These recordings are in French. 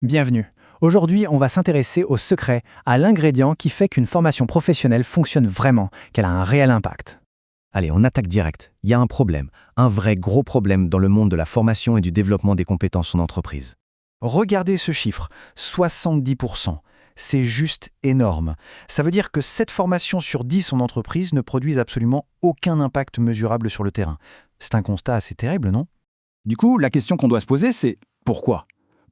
Bienvenue. Aujourd'hui, on va s'intéresser au secret, à l'ingrédient qui fait qu'une formation professionnelle fonctionne vraiment, qu'elle a un réel impact. Allez, on attaque direct. Il y a un problème, un vrai gros problème dans le monde de la formation et du développement des compétences en entreprise. Regardez ce chiffre, 70%. C'est juste énorme. Ça veut dire que 7 formations sur 10 en entreprise ne produisent absolument aucun impact mesurable sur le terrain. C'est un constat assez terrible, non? Du coup, la question qu'on doit se poser, c'est pourquoi?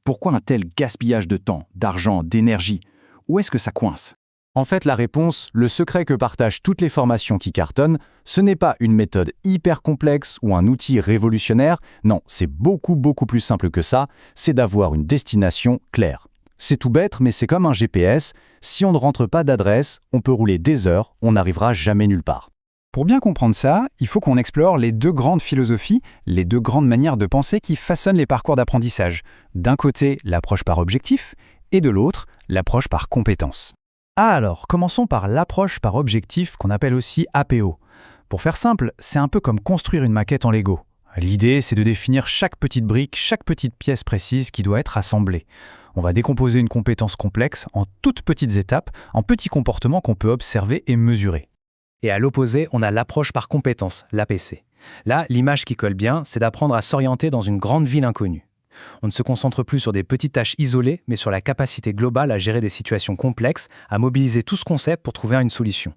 Pourquoi un tel gaspillage de temps, d'argent, d'énergie? Où est-ce que ça coince? En fait, la réponse, le secret que partagent toutes les formations qui cartonnent, ce n'est pas une méthode hyper complexe ou un outil révolutionnaire, non, c'est beaucoup plus simple que ça, c'est d'avoir une destination claire. C'est tout bête, mais c'est comme un GPS, si on ne rentre pas d'adresse, on peut rouler des heures, on n'arrivera jamais nulle part. Pour bien comprendre ça, il faut qu'on explore les deux grandes philosophies, les deux grandes manières de penser qui façonnent les parcours d'apprentissage. D'un côté, l'approche par objectif, et de l'autre, l'approche par compétence. Alors, commençons par l'approche par objectif qu'on appelle aussi APO. Pour faire simple, c'est un peu comme construire une maquette en Lego. L'idée, c'est de définir chaque petite brique, chaque petite pièce précise qui doit être assemblée. On va décomposer une compétence complexe en toutes petites étapes, en petits comportements qu'on peut observer et mesurer. Et à l'opposé, on a l'approche par compétence, l'APC. Là, l'image qui colle bien, c'est d'apprendre à s'orienter dans une grande ville inconnue. On ne se concentre plus sur des petites tâches isolées, mais sur la capacité globale à gérer des situations complexes, à mobiliser tout ce qu'on sait pour trouver une solution.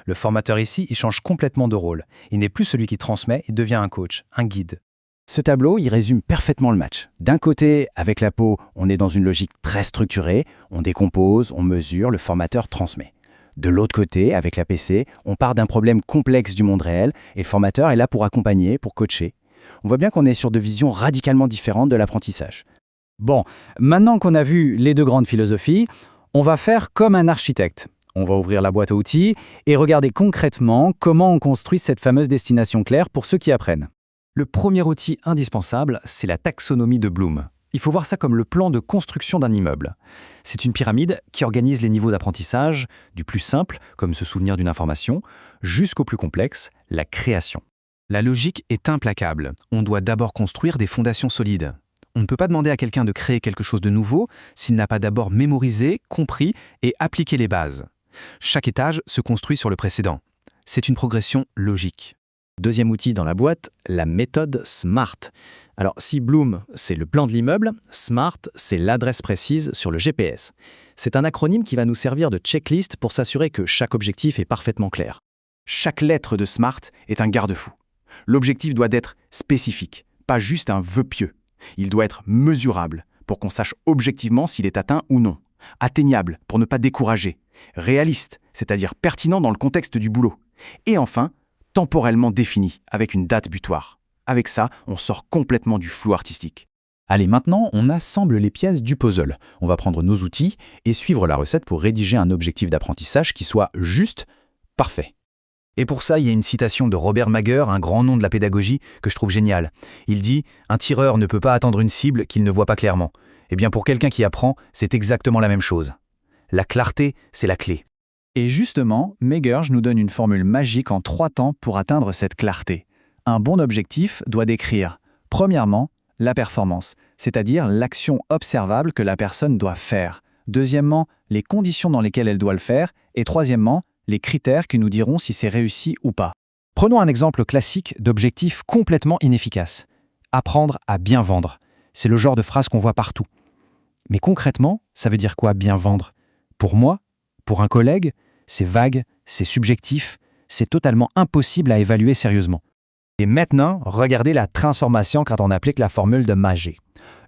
Le formateur ici, il change complètement de rôle. Il n'est plus celui qui transmet, il devient un coach, un guide. Ce tableau, il résume parfaitement le match. D'un côté, avec l'APO, on est dans une logique très structurée, on décompose, on mesure, le formateur transmet. De l'autre côté, avec l'APC, on part d'un problème complexe du monde réel et le formateur est là pour accompagner, pour coacher. On voit bien qu'on est sur deux visions radicalement différentes de l'apprentissage. Bon, maintenant qu'on a vu les deux grandes philosophies, on va faire comme un architecte. On va ouvrir la boîte à outils et regarder concrètement comment on construit cette fameuse destination claire pour ceux qui apprennent. Le premier outil indispensable, c'est la taxonomie de Bloom. Il faut voir ça comme le plan de construction d'un immeuble. C'est une pyramide qui organise les niveaux d'apprentissage, du plus simple, comme se souvenir d'une information, jusqu'au plus complexe, la création. La logique est implacable. On doit d'abord construire des fondations solides. On ne peut pas demander à quelqu'un de créer quelque chose de nouveau s'il n'a pas d'abord mémorisé, compris et appliqué les bases. Chaque étage se construit sur le précédent. C'est une progression logique. Deuxième outil dans la boîte, la méthode SMART. Alors, si Bloom, c'est le plan de l'immeuble, SMART, c'est l'adresse précise sur le GPS. C'est un acronyme qui va nous servir de checklist pour s'assurer que chaque objectif est parfaitement clair. Chaque lettre de SMART est un garde-fou. L'objectif doit être spécifique, pas juste un vœu pieux. Il doit être mesurable pour qu'on sache objectivement s'il est atteint ou non. Atteignable pour ne pas décourager. Réaliste, c'est-à-dire pertinent dans le contexte du boulot. Et enfin, temporellement défini, avec une date butoir. Avec ça, on sort complètement du flou artistique. Allez, maintenant, on assemble les pièces du puzzle. On va prendre nos outils et suivre la recette pour rédiger un objectif d'apprentissage qui soit juste, parfait. Et pour ça, il y a une citation de Robert Mager, un grand nom de la pédagogie, que je trouve géniale. Il dit « Un tireur ne peut pas atteindre une cible qu'il ne voit pas clairement. » Eh bien, pour quelqu'un qui apprend, c'est exactement la même chose. La clarté, c'est la clé. Et justement, Megerge nous donne une formule magique en 3 temps pour atteindre cette clarté. Un bon objectif doit décrire, premièrement, la performance, c'est-à-dire l'action observable que la personne doit faire. Deuxièmement, les conditions dans lesquelles elle doit le faire. Et troisièmement, les critères qui nous diront si c'est réussi ou pas. Prenons un exemple classique d'objectif complètement inefficace. Apprendre à bien vendre. C'est le genre de phrase qu'on voit partout. Mais concrètement, ça veut dire quoi bien vendre? Pour moi, pour un collègue, c'est vague, c'est subjectif, c'est totalement impossible à évaluer sérieusement. Et maintenant, regardez la transformation quand on applique la formule de Mager.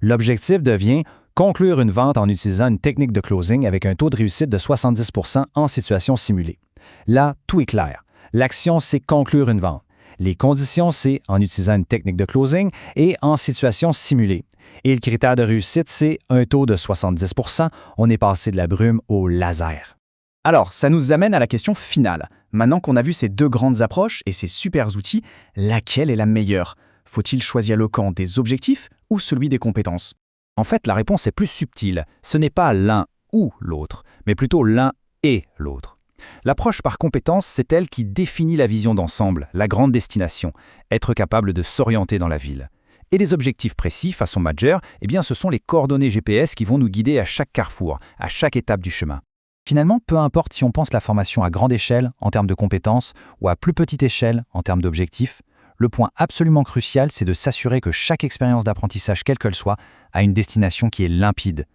L'objectif devient conclure une vente en utilisant une technique de closing avec un taux de réussite de 70% en situation simulée. Là, tout est clair. L'action, c'est conclure une vente. Les conditions, c'est en utilisant une technique de closing et en situation simulée. Et le critère de réussite, c'est un taux de 70%. On est passé de la brume au laser. Alors, ça nous amène à la question finale. Maintenant qu'on a vu ces deux grandes approches et ces super outils, laquelle est la meilleure? Faut-il choisir le camp des objectifs ou celui des compétences? En fait, la réponse est plus subtile. Ce n'est pas l'un ou l'autre, mais plutôt l'un et l'autre. L'approche par compétence, c'est elle qui définit la vision d'ensemble, la grande destination, être capable de s'orienter dans la ville. Et les objectifs précis, façon Madger, eh bien, ce sont les coordonnées GPS qui vont nous guider à chaque carrefour, à chaque étape du chemin. Finalement, peu importe si on pense la formation à grande échelle, en termes de compétences, ou à plus petite échelle, en termes d'objectifs, le point absolument crucial, c'est de s'assurer que chaque expérience d'apprentissage, quelle qu'elle soit, a une destination qui est limpide.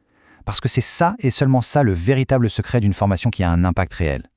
Parce que c'est ça et seulement ça le véritable secret d'une formation qui a un impact réel.